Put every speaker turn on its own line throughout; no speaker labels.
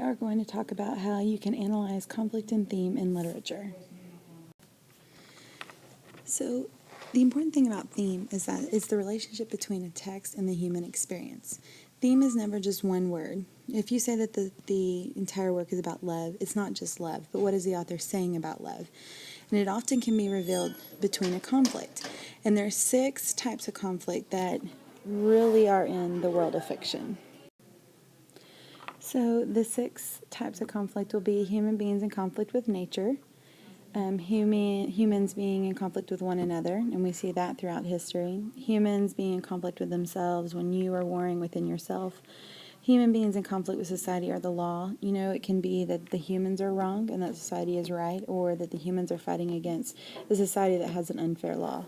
are going to talk about how you can analyze conflict and theme in literature. So, the important thing about theme is that it's the relationship between a text and the human experience. Theme is never just one word. If you say that the entire work is about love, it's not just love, but what is the author saying about love? And it often can be revealed between a conflict. And there are 6 types of conflict that really are in the world of fiction. So the 6 types of conflict will be human beings in conflict with nature, humans being in conflict with one another, and we see that throughout history. Humans being in conflict with themselves when you are warring within yourself. Human beings in conflict with society or the law. You know, it can be that the humans are wrong and that society is right, or that the humans are fighting against a society that has an unfair law.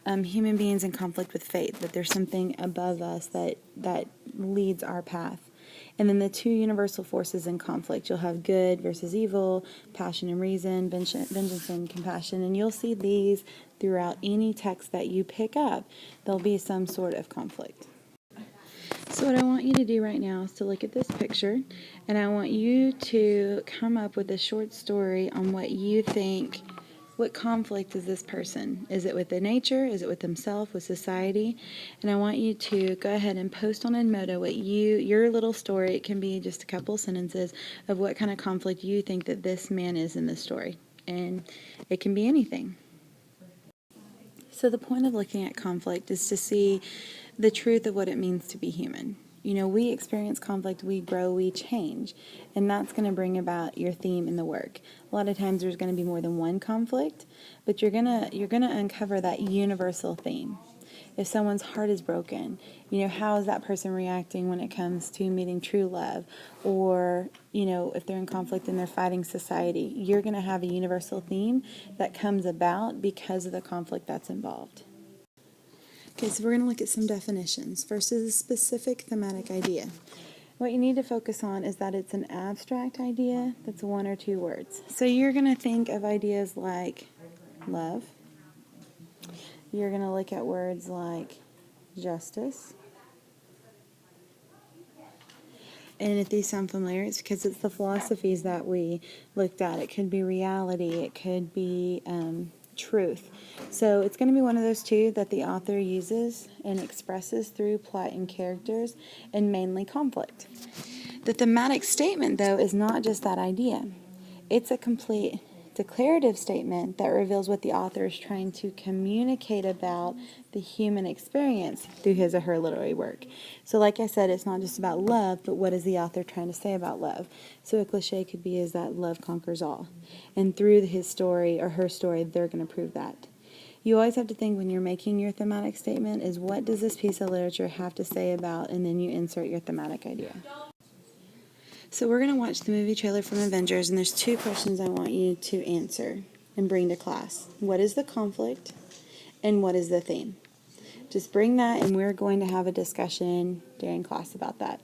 Human beings in conflict with fate, that there's something above us that leads our path. And then the 2 universal forces in conflict. You'll have good versus evil, passion and reason, vengeance and compassion. And you'll see these throughout any text that you pick up. There'll be some sort of conflict. So what I want you to do right now is to look at this picture, and I want you to come up with a short story on what you think. What conflict is this person? Is it with the nature? Is it with himself? With society? And I want you to go ahead and post on Edmodo what your little story. It can be just a couple sentences of what kind of conflict you think that this man is in this story. And it can be anything. So the point of looking at conflict is to see the truth of what it means to be human. You know, we experience conflict, we grow, we change, and that's going to bring about your theme in the work. A lot of times there's going to be more than one conflict, but you're going to uncover that universal theme. If someone's heart is broken, you know, how is that person reacting when it comes to meeting true love? Or, you know, if they're in conflict and they're fighting society, you're going to have a universal theme that comes about because of the conflict that's involved. Okay, so we're going to look at some definitions. First is a specific thematic idea. What you need to focus on is that it's an abstract idea that's 1 or 2 words. So you're going to think of ideas like love. You're going to look at words like justice. And if these sound familiar, it's because it's the philosophies that we looked at. It could be reality. It could be truth. So it's going to be one of those 2 that the author uses and expresses through plot and characters, and mainly conflict. The thematic statement, though, is not just that idea. It's a complete declarative statement that reveals what the author is trying to communicate about the human experience through his or her literary work. So like I said, it's not just about love, but what is the author trying to say about love? So a cliche could be is that love conquers all. And through his story or her story, they're going to prove that. You always have to think when you're making your thematic statement is what does this piece of literature have to say about, and then you insert your thematic idea. So we're going to watch the movie trailer from Avengers, and there's 2 questions I want you to answer and bring to class. What is the conflict, and what is the theme? Just bring that, and we're going to have a discussion during class about that.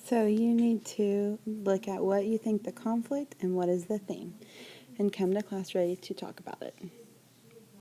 So you need to look at what you think the conflict and what is the theme, and come to class ready to talk about it.